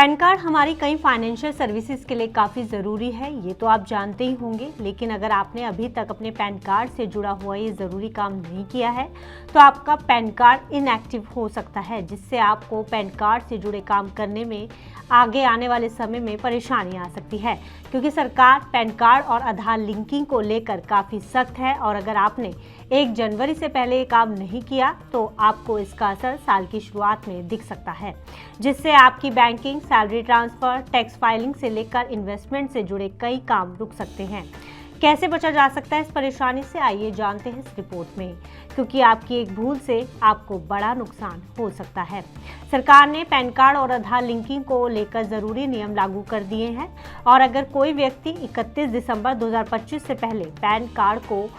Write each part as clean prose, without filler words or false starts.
Pan card हमारी कई financial services के लिए काफ़ी ज़रूरी है, ये तो आप जानते ही होंगे। लेकिन अगर आपने अभी तक अपने पैन कार्ड से जुड़ा हुआ ये ज़रूरी काम नहीं किया है तो आपका पैन कार्ड इनएक्टिव हो सकता है, जिससे आपको पैन कार्ड से जुड़े काम करने में आगे आने वाले समय में परेशानी आ सकती है, क्योंकि सरकार पैन कार्ड और आधार लिंकिंग को लेकर काफ़ी सख्त है। और अगर आपने 1 जनवरी से पहले ये काम नहीं किया तो आपको इसका असर साल की शुरुआत में दिख सकता है, जिससे आपकी banking, salary transfer, tax filing से लेकर इन्वेस्टमेंट से जुड़े कई काम रुक सकते हैं। कैसे बचा जा सकता है इस परेशानी से, आइए जानते हैं इस रिपोर्ट में, क्योंकि आपकी एक भूल से आपको बड़ा नुकसान हो सकता है। सरकार ने पैन कार्ड और आधार लिंकिंग को लेकर ज़रूरी नियम लागू कर दिए हैं और अगर कोई व्यक्ति 31 दिसंबर 2025 से पहले पैन कार्ड को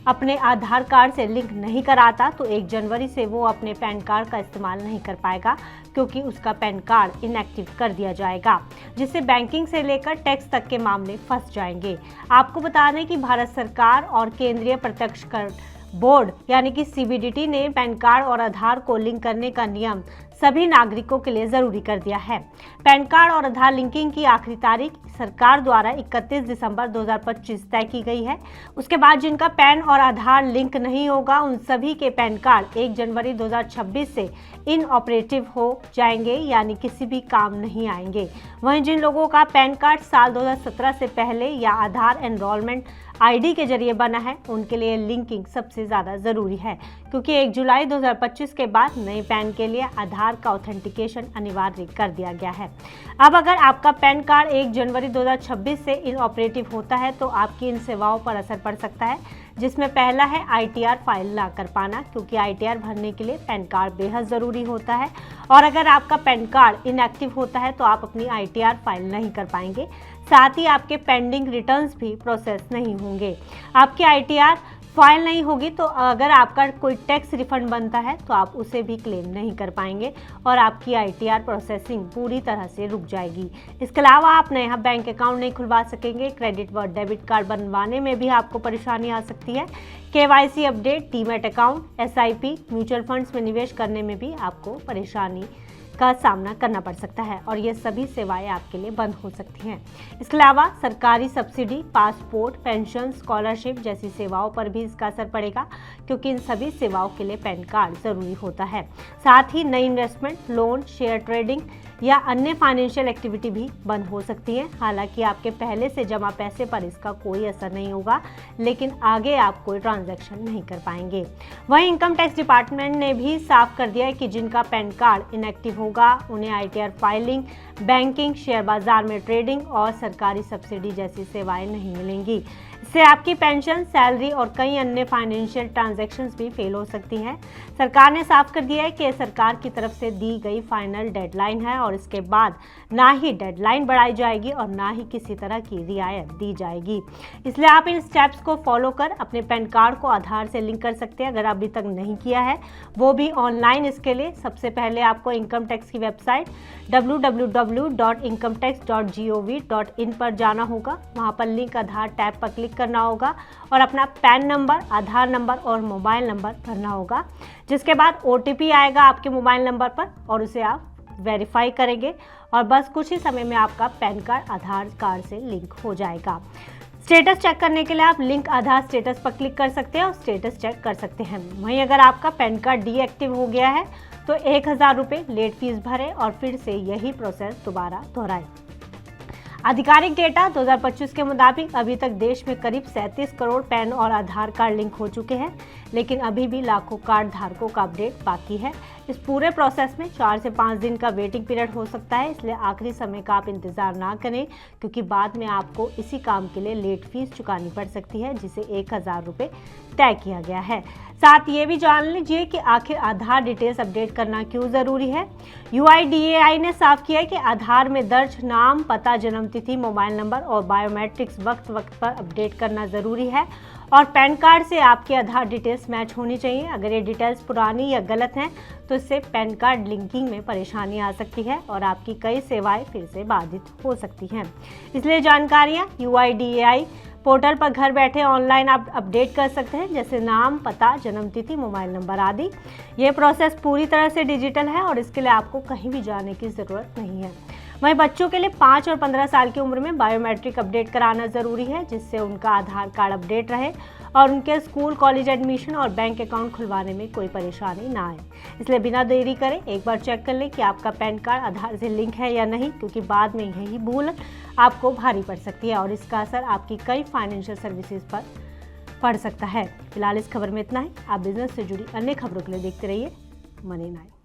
अपने आधार कार्ड से लिंक नहीं कराता तो 1 जनवरी से वो अपने पैन कार्ड का इस्तेमाल नहीं कर पाएगा, क्योंकि उसका पैन कार्ड इनएक्टिव कर दिया जाएगा, जिससे बैंकिंग से लेकर टैक्स तक के मामले फंस जाएंगे। आपको बता दें कि भारत सरकार और केंद्रीय प्रत्यक्ष कर बोर्ड यानी कि CBDT ने पैन कार्ड और आधार को लिंक करने का नियम सभी नागरिकों के लिए जरूरी कर दिया है। पैन कार्ड और आधार लिंकिंग की आखिरी तारीख सरकार द्वारा 31 दिसंबर 2025 तय की गई है। उसके बाद जिनका पैन और आधार लिंक नहीं होगा उन सभी के पैन कार्ड 1 जनवरी 2026 से इनऑपरेटिव हो जाएंगे, यानी किसी भी काम नहीं आएंगे। वहीं जिन लोगों का पैन कार्ड साल 2017 से पहले या आधार एनरोलमेंट ID के जरिए बना है उनके लिए लिंकिंग सबसे ज़्यादा ज़रूरी है, क्योंकि 1 जुलाई 2025 के बाद नए पैन के लिए आधार का ऑथेंटिकेशन अनिवार्य कर दिया गया है। अब अगर आपका पैन कार्ड 1 जनवरी 2026 से इनऑपरेटिव होता है तो आपकी इन सेवाओं पर असर पड़ सकता है, जिसमें पहला है ITR फाइल ना कर पाना, क्योंकि ITR भरने के लिए पैन कार्ड बेहद ज़रूरी होता है और अगर आपका पैन कार्ड इनएक्टिव होता है तो आप अपनी ITR फाइल नहीं कर पाएंगे। साथ ही आपके पेंडिंग रिटर्न्स भी प्रोसेस नहीं होंगे। आपकी ITR फाइल नहीं होगी तो अगर आपका कोई टैक्स रिफंड बनता है तो आप उसे भी क्लेम नहीं कर पाएंगे और आपकी ITR प्रोसेसिंग पूरी तरह से रुक जाएगी। इसके अलावा आप नया बैंक अकाउंट नहीं खुलवा सकेंगे। क्रेडिट व डेबिट कार्ड बनवाने में भी आपको परेशानी आ सकती है। KYC update, demat account, SIP, mutual funds में निवेश करने में भी आपको परेशानी का सामना करना पड़ सकता है और ये सभी सेवाएं आपके लिए बंद हो सकती हैं। इसके अलावा सरकारी सब्सिडी, पासपोर्ट, पेंशन, स्कॉलरशिप जैसी सेवाओं पर भी इसका असर पड़ेगा, क्योंकि इन सभी सेवाओं के लिए पैन कार्ड ज़रूरी होता है। साथ ही नई इन्वेस्टमेंट, लोन, शेयर ट्रेडिंग या अन्य फाइनेंशियल एक्टिविटी भी बंद हो सकती हैं। हालांकि आपके पहले से जमा पैसे पर इसका कोई असर नहीं होगा, लेकिन आगे आप कोई ट्रांजैक्शन नहीं कर पाएंगे। वहीं इनकम टैक्स डिपार्टमेंट ने भी साफ कर दिया है कि जिनका पैन कार्ड इनएक्टिव होगा उन्हें ITR फाइलिंग, बैंकिंग, शेयर बाजार में ट्रेडिंग और सरकारी सब्सिडी जैसी सेवाएं नहीं मिलेंगी। इससे आपकी पेंशन, सैलरी और कई अन्य फाइनेंशियल ट्रांजैक्शंस भी फेल हो सकती हैं। सरकार ने साफ कर दिया है कि सरकार की तरफ से दी गई फाइनल डेडलाइन है और इसके बाद ना ही डेडलाइन बढ़ाई जाएगी और ना ही किसी तरह की रियायत दी जाएगी। इसलिए आप इन स्टेप्स को फॉलो कर अपने पैन कार्ड को आधार से लिंक कर सकते हैं, अगर अभी तक नहीं किया है, वो भी ऑनलाइन। इसके लिए सबसे पहले आपको इनकम टैक्स की वेबसाइट www.incometax.gov.in पर जाना होगा। वहाँ पर लिंक आधार टैब पर क्लिक करना होगा और अपना पैन नंबर, आधार नंबर और मोबाइल नंबर भरना होगा, जिसके बाद OTP आएगा आपके मोबाइल नंबर पर और उसे आप वेरीफाई करेंगे और बस कुछ ही समय में आपका पैन कार्ड आधार कार्ड से लिंक हो जाएगा। स्टेटस चेक करने के लिए आप लिंक आधार स्टेटस पर क्लिक कर सकते हैं और स्टेटस चेक कर सकते हैं। वहीं अगर आपका पैन कार्ड डीएक्टिव हो गया है तो 1000 रुपये लेट फीस भरें और फिर से यही प्रोसेस दोबारा दोहराएं। आधिकारिक डेटा 2025 के मुताबिक अभी तक देश में करीब 37 करोड़ पैन और आधार कार्ड लिंक हो चुके हैं, लेकिन अभी भी लाखों कार्ड धारकों का अपडेट बाकी है। इस पूरे प्रोसेस में 4 से 5 दिन का वेटिंग पीरियड हो सकता है, इसलिए आखिरी समय का आप इंतजार ना करें, क्योंकि बाद में आपको इसी काम के लिए लेट फीस चुकानी पड़ सकती है, जिसे 1000 रुपये तय किया गया है। साथ ये भी जान लीजिए कि आखिर आधार डिटेल्स अपडेट करना क्यों ज़रूरी है। UIDAI ने साफ किया है कि आधार में दर्ज नाम, पता, जन्मतिथि, मोबाइल नंबर और बायोमेट्रिक्स वक्त वक्त पर अपडेट करना ज़रूरी है और पैन कार्ड से आपके आधार डिटेल्स मैच होनी चाहिए। अगर ये डिटेल्स पुरानी या गलत हैं तो इससे पैन कार्ड लिंकिंग में परेशानी आ सकती है और आपकी कई सेवाएं फिर से बाधित हो सकती हैं। इसलिए जानकारियाँ UIDAI पोर्टल पर घर बैठे ऑनलाइन आप अपडेट कर सकते हैं, जैसे नाम, पता, जन्मतिथि, मोबाइल नंबर आदि। ये प्रोसेस पूरी तरह से डिजिटल है और इसके लिए आपको कहीं भी जाने की ज़रूरत नहीं है। वहीं बच्चों के लिए 5 और 15 साल की उम्र में बायोमेट्रिक अपडेट कराना जरूरी है, जिससे उनका आधार कार्ड अपडेट रहे और उनके स्कूल कॉलेज एडमिशन और बैंक अकाउंट खुलवाने में कोई परेशानी ना आए। इसलिए बिना देरी करें एक बार चेक कर लें कि आपका पैन कार्ड आधार से लिंक है या नहीं, क्योंकि बाद में यही भूल आपको भारी पड़ सकती है और इसका असर आपकी कई फाइनेंशियल सर्विसेज पर पड़ सकता है। फिलहाल इस खबर में इतना ही। आप बिजनेस से जुड़ी अन्य खबरों के लिए देखते रहिए मनी 9।